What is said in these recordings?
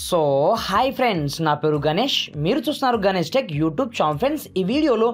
So hi friends, నా పేరు గణేష్. మీరు చూస్తున్నారు Ganesh tech YouTube channel. Friends, ఈ వీడియోలో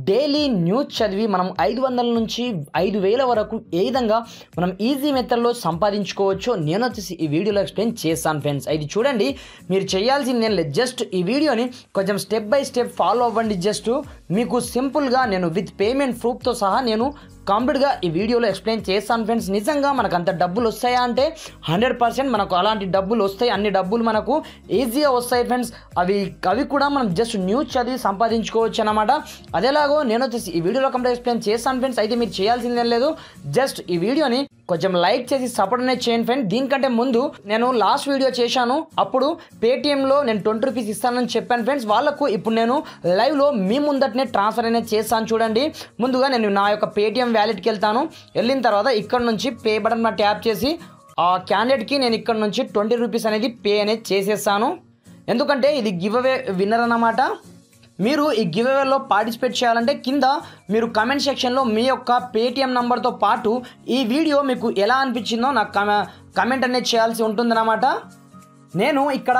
డైలీ న్యూస్ చదివి మనం 500 నుంచి 5000 వరకు ఏ విధంగా మనం ఈజీ మెథడ్లో సంపాదించుకోవచ్చో నేను వచ్చేసి ఈ వీడియోలో ఎక్స్ప్లెయిన్ చేస్తాను ఫ్రెండ్స్. ఇది చూడండి, మీరు చేయాల్సింది నేను జస్ట్ ఈ వీడియోని కొంచెం స్టెప్ బై స్టెప్ ఫాలో అవ్వండి. జస్ట్ మీకు సింపుల్గా నేను విత్ పేమెంట్ ప్రూఫ్తో సహా నేను కంప్లీట్గా ఈ వీడియోలో ఎక్స్ప్లెయిన్ చేస్తాను ఫ్రెండ్స్. నిజంగా మనకు అంత డబ్బులు వస్తాయా అంటే 100% మనకు అలాంటి డబ్బులు వస్తాయి. అన్ని డబ్బులు మనకు ఈజీగా వస్తాయి ఫ్రెండ్స్. అవి కూడా మనం జస్ట్ న్యూస్ చదివి సంపాదించుకోవచ్చు అన్నమాట. అదేలాగో నేను వచ్చేసి ఈ వీడియోలో కంప్లీట్ ఎక్స్ప్లెయిన్ చేస్తాను ఫ్రెండ్స్. అయితే మీరు చేయాల్సిందేం లేదు, జస్ట్ ఈ వీడియోని కొంచెం లైక్ చేసి సపోర్ట్ అనేది చేయండి ఫ్రెండ్. దీనికంటే ముందు నేను లాస్ట్ వీడియో చేశాను, అప్పుడు పేటిఎంలో నేను 20 రూపీస్ ఇస్తానని చెప్పాను ఫ్రెండ్స్. వాళ్ళకు ఇప్పుడు నేను లైవ్లో మీ ముందటనే ట్రాన్స్ఫర్ అనేది చేస్తాను. చూడండి, ముందుగా నేను నా యొక్క పేటిఎం వ్యాలెట్కి వెళ్తాను. వెళ్ళిన తర్వాత ఇక్కడ నుంచి పే బటన్ ట్యాప్ చేసి ఆ క్యాండిడేట్కి నేను ఇక్కడ నుంచి 20 రూపీస్ అనేది పే అనేది చేసేస్తాను. ఎందుకంటే ఇది గివ్ అవే విన్నర్ అన్నమాట. మీరు ఈ గివ్ అవేలో పార్టిసిపేట్ చేయాలంటే కింద మీరు కమెంట్ సెక్షన్లో మీ యొక్క పేటిఎం నెంబర్తో పాటు ఈ వీడియో మీకు ఎలా అనిపించిందో నాకు కమెంట్ అనేది చేయాల్సి ఉంటుందన్నమాట. నేను ఇక్కడ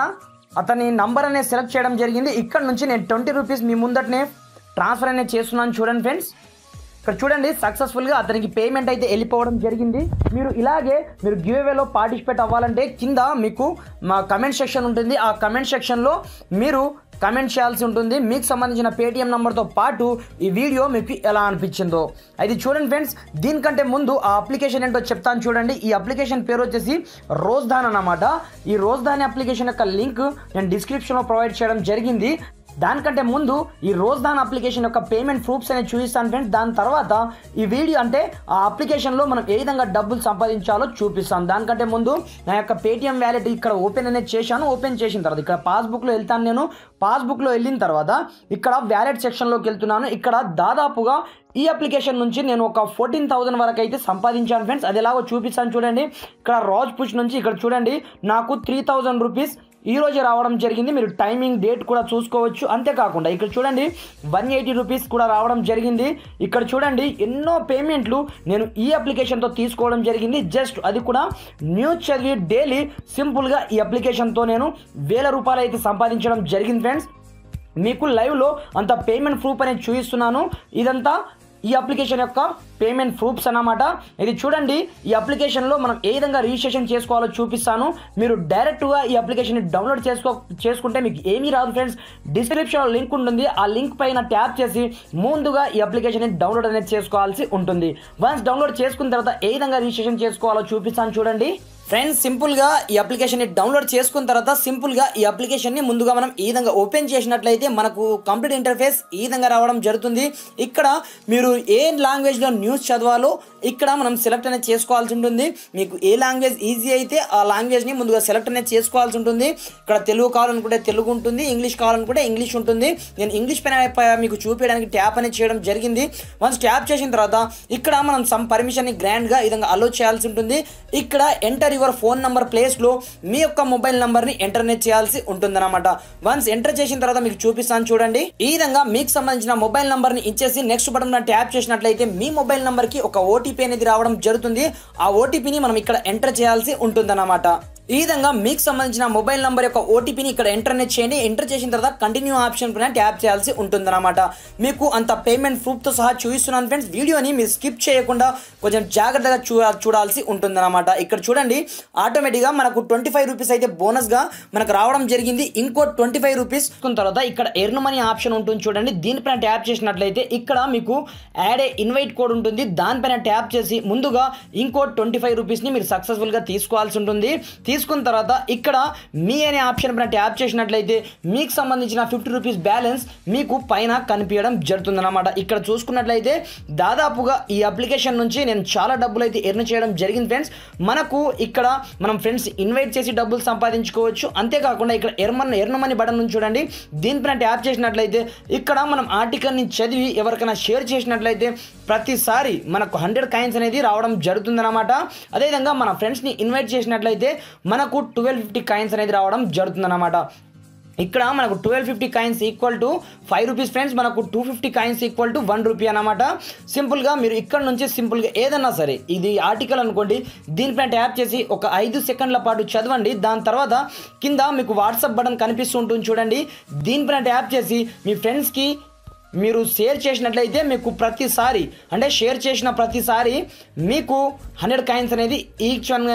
అతని నంబర్ అనేది సెలెక్ట్ చేయడం జరిగింది. ఇక్కడ నుంచి నేను 20 రూపీస్ మీ ముందటనే ట్రాన్స్ఫర్ అనేది చేస్తున్నాను. చూడండి ఫ్రెండ్స్, ఇక్కడ చూడండి, సక్సెస్ఫుల్గా అతనికి పేమెంట్ అయితే వెళ్ళిపోవడం జరిగింది. మీరు ఇలాగే మీరు గివ్ అవేలో పార్టిసిపేట్ అవ్వాలంటే కింద మీకు మా కమెంట్ సెక్షన్ ఉంటుంది. ఆ కమెంట్ సెక్షన్లో మీరు కమెంట్ చేయాల్సి ఉంటుంది మీకు సంబంధించిన పేటిఎం నెంబర్తో పాటు ఈ వీడియో మీకు ఎలా అనిపించిందో. అది చూడండి ఫ్రెండ్స్, దీనికంటే ముందు ఆ అప్లికేషన్ ఏంటో చెప్తాను చూడండి. ఈ అప్లికేషన్ పేరు వచ్చేసి రోజ్దాన్ అన్నమాట. ఈ రోజ్దాన్ అప్లికేషన్ యొక్క లింక్ నేను డిస్క్రిప్షన్లో ప్రొవైడ్ చేయడం జరిగింది. దానికంటే ముందు ఈ రోజ్దాన్ అప్లికేషన్ యొక్క పేమెంట్ ప్రూఫ్స్ అనేది చూపిస్తాను ఫ్రెండ్స్. దాని తర్వాత ఈ వీడియో అంటే ఆ అప్లికేషన్లో మనం ఏ విధంగా డబ్బులు సంపాదించాలో చూపిస్తాను. దానికంటే ముందు నా యొక్క పేటిఎం వ్యాలెట్ ఇక్కడ ఓపెన్ అనేది చేశాను. ఓపెన్ చేసిన తర్వాత ఇక్కడ పాస్బుక్లో వెళ్తాను. నేను పాస్బుక్లో వెళ్ళిన తర్వాత ఇక్కడ వ్యాలెట్ సెక్షన్లోకి వెళ్తున్నాను. ఇక్కడ దాదాపుగా ఈ అప్లికేషన్ నుంచి నేను ఒక 14,000 వరకు అయితే సంపాదించాను ఫ్రెండ్స్. అది ఎలాగో చూపిస్తాను చూడండి. ఇక్కడ రాజ్ పుష్ నుంచి ఇక్కడ చూడండి నాకు 3000 రూపీస్ ఈరోజు రావడం జరిగింది. మీరు టైమింగ్ డేట్ కూడా చూసుకోవచ్చు. అంతేకాకుండా ఇక్కడ చూడండి 180 రూపీస్ కూడా రావడం జరిగింది. ఇక్కడ చూడండి ఎన్నో పేమెంట్లు నేను ఈ అప్లికేషన్తో తీసుకోవడం జరిగింది. జస్ట్ అది కూడా న్యూస్ చదివి డైలీ సింపుల్గా ఈ అప్లికేషన్తో నేను 1000 రూపాయలు అయితే సంపాదించడం జరిగింది ఫ్రెండ్స్. మీకు లైవ్లో అంత పేమెంట్ ప్రూఫ్ అనేది చూపిస్తున్నాను. ఇదంతా ఈ అప్లికేషన్ యొక్క పేమెంట్ ప్రూఫ్స్ అన్నమాట. ఇది చూడండి, ఈ అప్లికేషన్లో మనం ఏ విధంగా రిజిస్ట్రేషన్ చేసుకోవాలో చూపిస్తాను. మీరు డైరెక్ట్గా ఈ అప్లికేషన్ని డౌన్లోడ్ చేసుకుంటే మీకు ఏమీ రాదు ఫ్రెండ్స్. డిస్క్రిప్షన్లో లింక్ ఉంటుంది. ఆ లింక్ పైన ట్యాప్ చేసి ముందుగా ఈ అప్లికేషన్ని డౌన్లోడ్ అనేది చేసుకోవాల్సి ఉంటుంది. వన్స్ డౌన్లోడ్ చేసుకున్న తర్వాత ఏ విధంగా రిజిస్ట్రేషన్ చేసుకోవాలో చూపిస్తాను చూడండి ఫ్రెండ్స్. సింపుల్గా ఈ అప్లికేషన్ని డౌన్లోడ్ చేసుకున్న తర్వాత సింపుల్గా ఈ అప్లికేషన్ని ముందుగా మనం ఈ విధంగా ఓపెన్ చేసినట్లయితే మనకు కంప్లీట్ ఇంటర్ఫేస్ ఈ విధంగా రావడం జరుగుతుంది. ఇక్కడ మీరు ఏ లాంగ్వేజ్లో న్యూస్ చదవాలో ఇక్కడ మనం సెలెక్ట్ అనేది చేసుకోవాల్సి ఉంటుంది. మీకు ఏ లాంగ్వేజ్ ఈజీ అయితే ఆ లాంగ్వేజ్ని ముందుగా సెలెక్ట్ అనేది చేసుకోవాల్సి ఉంటుంది. ఇక్కడ తెలుగు కావాలనుకుంటే తెలుగు ఉంటుంది, ఇంగ్లీష్ కావాలనుకుంటే ఇంగ్లీష్ ఉంటుంది. నేను ఇంగ్లీష్ పైన మీకు చూపించడానికి ట్యాప్ అనేది చేయడం జరిగింది. వన్స్ ట్యాప్ చేసిన తర్వాత ఇక్కడ మనం సమ్ పర్మిషన్ని గ్రాండ్గా ఈ విధంగా అలో చేయాల్సి ఉంటుంది. ఇక్కడ ఎంటర్ యువర్ ఫోన్ నంబర్ ప్లేస్లో మీ యొక్క మొబైల్ నంబర్ని ఎంటర్ అనేది చేయాల్సి ఉంటుందన్నమాట. వన్స్ ఎంటర్ చేసిన తర్వాత మీకు చూపిస్తాను చూడండి. ఈ విధంగా మీకు సంబంధించిన మొబైల్ నంబర్ని ఇచ్చేసి నెక్స్ట్ బటన్ ట్యాప్ చేసినట్లయితే మీ మొబైల్ నంబర్కి ఒక ఓటీపీ అనేది రావడం జరుగుతుంది. ఆ ఓటీపీని మనం ఇక్కడ ఎంటర్ చేయాల్సి ఉంటుందన్నమాట. ఈ విధంగా మీకు సంబంధించిన మొబైల్ నంబర్ యొక్క ఓటీపీని ఇక్కడ ఎంటర్ అనేది చేయండి. ఎంటర్ చేసిన తర్వాత కంటిన్యూ ఆప్షన్ పైన ట్యాప్ చేయాల్సి ఉంటుందన్నమాట. మీకు అంత పేమెంట్ ప్రూఫ్తో సహా చూపిస్తున్నాను ఫ్రెండ్స్. వీడియోని మీరు స్కిప్ చేయకుండా కొంచెం జాగ్రత్తగా చూడాల్సి ఉంటుందన్నమాట. ఇక్కడ చూడండి, ఆటోమేటిక్గా మనకు 25 రూపీస్ అయితే బోనస్గా మనకు రావడం జరిగింది. ఇంకో 25 రూపీస్ తర్వాత ఇక్కడ ఎర్న్ మనీ ఆప్షన్ ఉంటుంది చూడండి. దీనిపైన ట్యాప్ చేసినట్లయితే ఇక్కడ మీకు యాడ్ ఏ ఇన్వైట్ కోడ్ ఉంటుంది. దానిపైన ట్యాప్ చేసి ముందుగా ఇంకో 25 రూపీస్ని మీరు సక్సెస్ఫుల్గా తీసుకోవాల్సి ఉంటుంది. తీసుకున్న తర్వాత ఇక్కడ మీ అనే ఆప్షన్ పైన ట్యాప్ చేసినట్లయితే మీకు సంబంధించిన 50 రూపీస్ బ్యాలెన్స్ మీకు పైన కనిపించడం జరుగుతుంది అన్నమాట. ఇక్కడ చూసుకున్నట్లయితే దాదాపుగా ఈ అప్లికేషన్ నుంచి నేను చాలా డబ్బులు అయితే ఎర్న్ చేయడం జరిగింది ఫ్రెండ్స్. మనకు ఇక్కడ మనం ఫ్రెండ్స్ ఇన్వైట్ చేసి డబ్బులు సంపాదించుకోవచ్చు. అంతేకాకుండా ఇక్కడ ఎర్న్ మనీ బటన్ నుంచి చూడండి, దీనిపైన ట్యాప్ చేసినట్లయితే ఇక్కడ మనం ఆర్టికల్ని చదివి ఎవరికైనా షేర్ చేసినట్లయితే ప్రతిసారి మనకు 100 కాయిన్స్ అనేది రావడం జరుగుతుందన్నమాట. అదేవిధంగా మన ఫ్రెండ్స్ని ఇన్వైట్ చేసినట్లయితే మనకు 1250 కాయిన్స్ అనేది రావడం జరుగుతుందన్నమాట. ఇక్కడ మనకు 1250 coins equal to 5 rupees friends, మనకు 250 కాయిన్స్ ఈక్వల్ టు 1 రూపీ అనమాట. సింపుల్గా మీరు ఇక్కడ నుంచి సింపుల్గా ఏదన్నా సరే, ఇది ఆర్టికల్ అనుకోండి, దీనిపైన ట్యాప్ చేసి ఒక 5 సెకండ్ల పాటు చదవండి. దాని తర్వాత కింద మీకు వాట్సాప్ బటన్ కనిపిస్తూ ఉంటుంది చూడండి, దీనిపైన ట్యాప్ చేసి మీ ఫ్రెండ్స్కి మీరు షేర్ చేసినట్లయితే మీకు ప్రతిసారి అంటే షేర్ చేసిన ప్రతిసారి మీకు 100 కాయిన్స్ అనేది ఈచ్ వన్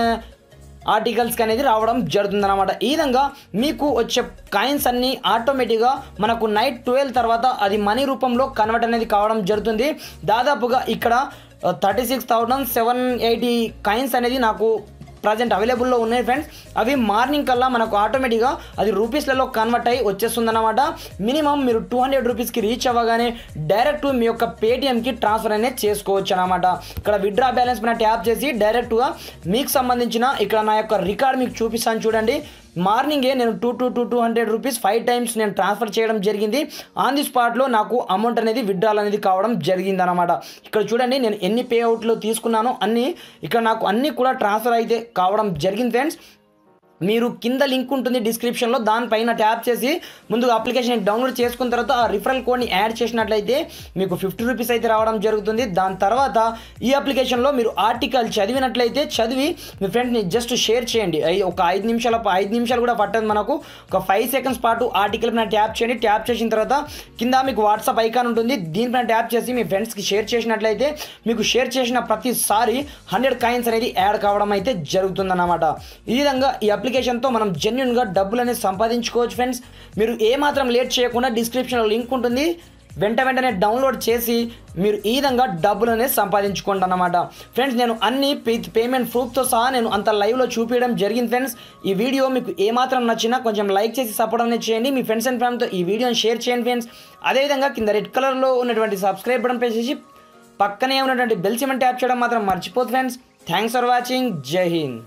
ఆర్టికల్స్కి అనేది రావడం జరుగుతుంది అనమాట. ఈ విధంగా మీకు వచ్చే కాయిన్స్ అన్నీ ఆటోమేటిక్గా మనకు నైట్ 12 తర్వాత అది మనీ రూపంలో కన్వర్ట్ అనేది కావడం జరుగుతుంది. దాదాపుగా ఇక్కడ 36,780 కాయిన్స్ అనేది నాకు ప్రజెంట్ అవైలబుల్లో ఉన్నాయి ఫ్రెండ్స్. అవి మార్నింగ్ కల్లా మనకు ఆటోమేటిక్గా అది రూపీస్లలో కన్వర్ట్ అయ్యి వచ్చేస్తుంది అనమాట. మినిమం మీరు 200 రూపీస్కి రీచ్ అవ్వగానే డైరెక్ట్ మీ యొక్క పేటిఎంకి ట్రాన్స్ఫర్ అనేది చేసుకోవచ్చు అనమాట. ఇక్కడ విత్డ్రా బ్యాలెన్స్ పైన ట్యాప్ చేసి డైరెక్ట్గా మీకు సంబంధించిన ఇక్కడ నా యొక్క రికార్డ్ మీకు చూపిస్తాను చూడండి. మార్నింగే నేను 200 రూపీస్ 5 టైమ్స్ నేను ట్రాన్స్ఫర్ చేయడం జరిగింది. ఆన్ ది స్పాట్లో నాకు అమౌంట్ అనేది విత్డ్రాల్ అనేది కావడం జరిగింది అనమాట. ఇక్కడ చూడండి నేను ఎన్ని పే అవుట్లు తీసుకున్నానో అన్నీ ఇక్కడ నాకు అన్నీ కూడా ట్రాన్స్ఫర్ అయితే కావడం జరిగింది ఫ్రెండ్స్. మీరు కింద లింక్ ఉంటుంది డిస్క్రిప్షన్లో, దానిపైన ట్యాప్ చేసి ముందుగా అప్లికేషన్ డౌన్లోడ్ చేసుకున్న తర్వాత ఆ రిఫరల్ కోడ్ని యాడ్ చేసినట్లయితే మీకు 50 రూపీస్ అయితే రావడం జరుగుతుంది. దాని తర్వాత ఈ అప్లికేషన్లో మీరు ఆర్టికల్ చదివినట్లయితే చదివి మీ ఫ్రెండ్ని జస్ట్ షేర్ చేయండి. ఒక 5 నిమిషాలు కూడా పట్టదు, మనకు ఒక 5 సెకండ్స్ పాటు ఆర్టికల్ పైన ట్యాప్ చేయండి. ట్యాప్ చేసిన తర్వాత కింద మీకు వాట్సాప్ ఐకాన్ ఉంటుంది, దీనిపైన ట్యాప్ చేసి మీ ఫ్రెండ్స్కి షేర్ చేసినట్లయితే మీకు షేర్ చేసిన ప్రతిసారి 100 కాయిన్స్ అనేది యాడ్ కావడం అయితే జరుగుతుందన్నమాట. ఈ విధంగా ఈ అప్లికేషన్తో మనం జెన్యున్గా డబ్బులు అనేది సంపాదించుకోవచ్చు ఫ్రెండ్స్. మీరు ఏమాత్రం లేట్ చేయకుండా డిస్క్రిప్షన్లో లింక్ ఉంటుంది, వెంటనే డౌన్లోడ్ చేసి మీరు ఈ విధంగా డబ్బులు అనేది సంపాదించుకోండి అన్నమాట. ఫ్రెండ్స్ నేను అన్ని పేమెంట్ ప్రూఫ్తో సహా నేను అంత లైవ్లో చూపించడం జరిగింది ఫ్రెండ్స్. ఈ వీడియో మీకు ఏమాత్రం నచ్చినా కొంచెం లైక్ చేసి సపోర్ట్ అనేది చేయండి. మీ ఫ్రెండ్స్ అండ్ ఫ్యామిలీతో ఈ వీడియోని షేర్ చేయండి ఫ్రెండ్స్. అదేవిధంగా కింద రెడ్ కలర్లో ఉన్నటువంటి సబ్స్క్రైబ్ బటన్ ప్రెస్ చేసి పక్కనే ఉన్నటువంటి బెల్ సింబల్ ట్యాప్ చేయడం మాత్రం మర్చిపోదు ఫ్రెండ్స్. Thanks for watching. జై హింద్.